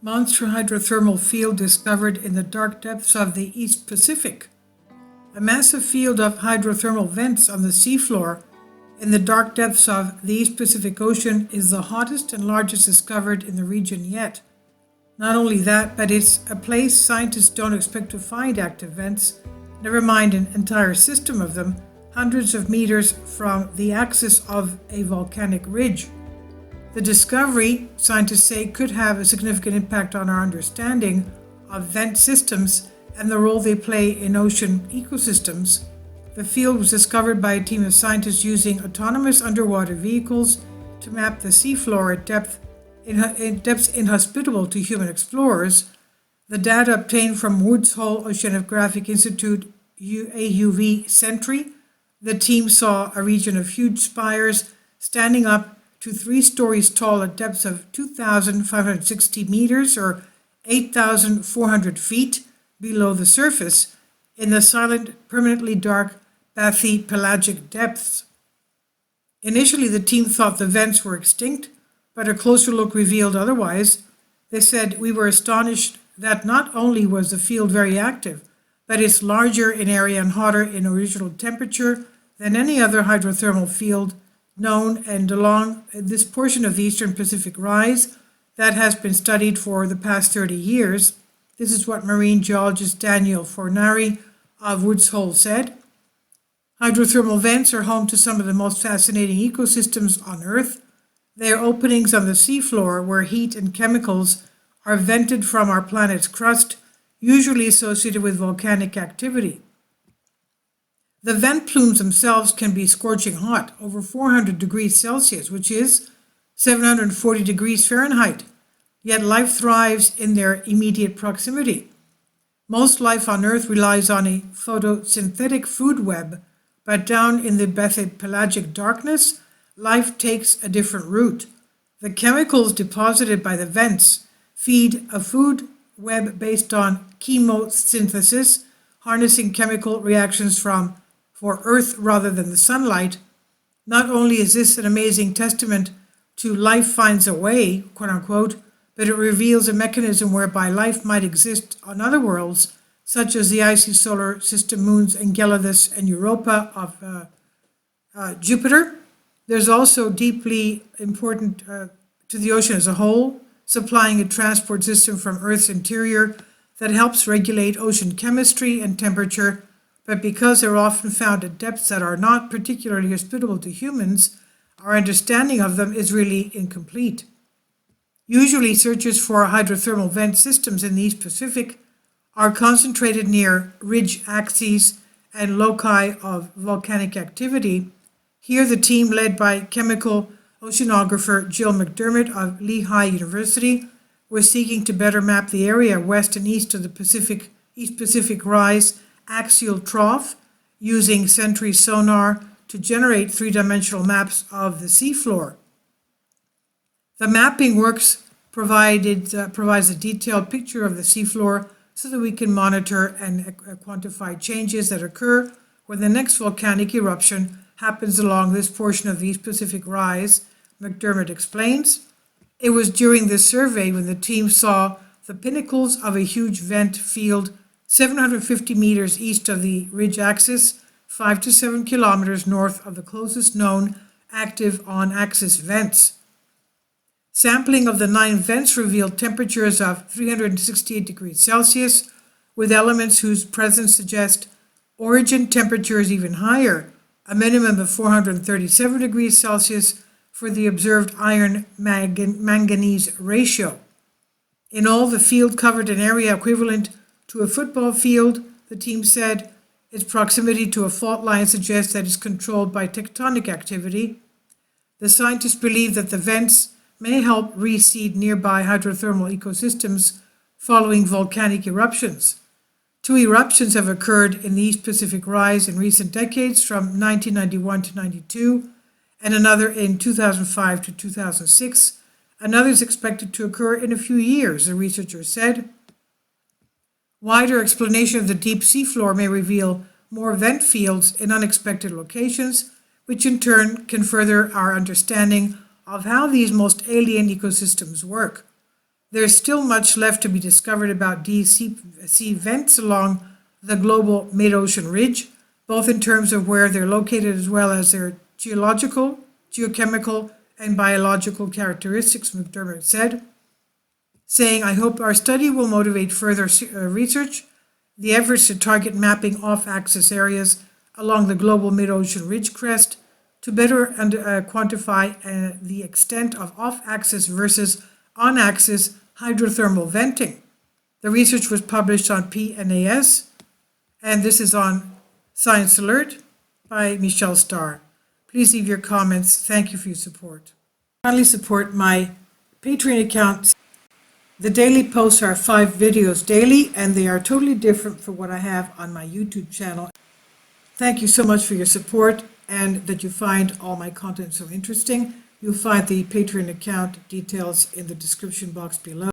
Monster hydrothermal field discovered in the dark depths of the East Pacific. A massive field of hydrothermal vents on the seafloor in the dark depths of the East Pacific Ocean is the hottest and largest discovered in the region yet. Not only that, but it's a place scientists don't expect to find active vents, never mind an entire system of them, hundreds of meters from the axis of a volcanic ridge. The discovery, scientists say, could have a significant impact on our understanding of vent systems and the role they play in ocean ecosystems. The field was discovered by a team of scientists using autonomous underwater vehicles to map the seafloor at depths inhospitable to human explorers. The data obtained from Woods Hole Oceanographic Institute AUV Sentry. The team saw a region of huge spires standing up to 3 stories tall at depths of 2,560 meters or 8,400 feet below the surface in the silent, permanently dark bathypelagic depths. Initially, the team thought the vents were extinct, but a closer look revealed otherwise. They said, "We were astonished that not only was the field very active, but it's larger in area and hotter in original temperature than any other hydrothermal field known, and along this portion of the Eastern Pacific Rise that has been studied for the past 30 years. This is what marine geologist Daniel Fornari of Woods Hole said. Hydrothermal vents are home to some of the most fascinating ecosystems on Earth. They are openings on the seafloor where heat and chemicals are vented from our planet's crust, usually associated with volcanic activity. The vent plumes themselves can be scorching hot, over 400 degrees Celsius, which is 740 degrees Fahrenheit, yet life thrives in their immediate proximity. Most life on Earth relies on a photosynthetic food web, but down in the bathypelagic darkness, life takes a different route. The chemicals deposited by the vents feed a food web based on chemosynthesis, harnessing chemical reactions for Earth rather than the sunlight. Not only is this an amazing testament to life finds a way, quote unquote, but it reveals a mechanism whereby life might exist on other worlds, such as the icy solar system moons Enceladus and Europa of Jupiter. There's also deeply important to the ocean as a whole, supplying a transport system from Earth's interior that helps regulate ocean chemistry and temperature, but because they're often found at depths that are not particularly hospitable to humans, our understanding of them is really incomplete. Usually, searches for hydrothermal vent systems in the East Pacific are concentrated near ridge axes and loci of volcanic activity. Here, the team, led by chemical oceanographer Jill McDermott of Lehigh University, was seeking to better map the area west and east of the East Pacific Rise axial trough using Sentry sonar to generate 3-dimensional maps of the seafloor. The mapping works provides a detailed picture of the seafloor so that we can monitor and quantify changes that occur when the next volcanic eruption happens along this portion of the East Pacific Rise, McDermott explains. It was during this survey when the team saw the pinnacles of a huge vent field 750 meters east of the ridge axis, 5 to 7 kilometers north of the closest known active on-axis vents. Sampling of the 9 vents revealed temperatures of 368 degrees Celsius, with elements whose presence suggest origin temperatures even higher, a minimum of 437 degrees Celsius for the observed iron-manganese ratio. In all, the field covered an area equivalent to a football field, the team said. Its proximity to a fault line suggests that it's controlled by tectonic activity. The scientists believe that the vents may help reseed nearby hydrothermal ecosystems following volcanic eruptions. 2 eruptions have occurred in the East Pacific Rise in recent decades from 1991 to 92, and another in 2005 to 2006. Another is expected to occur in a few years, the researchers said. Wider explanation of the deep seafloor may reveal more vent fields in unexpected locations, which in turn can further our understanding of how these most alien ecosystems work. There's still much left to be discovered about deep sea vents along the global mid-ocean ridge, both in terms of where they're located as well as their geological, geochemical, and biological characteristics, McDermott said, saying, I hope our study will motivate further research, the efforts to target mapping off-axis areas along the global mid-ocean ridge crest to better quantify the extent of off-axis versus on-axis hydrothermal venting. The research was published on PNAS, and this is on Science Alert by Michelle Starr. Please leave your comments. Thank you for your support. Kindly support my Patreon account. The daily posts are 5 videos daily, and they are totally different from what I have on my YouTube channel. Thank you so much for your support and that you find all my content so interesting. You'll find the Patreon account details in the description box below.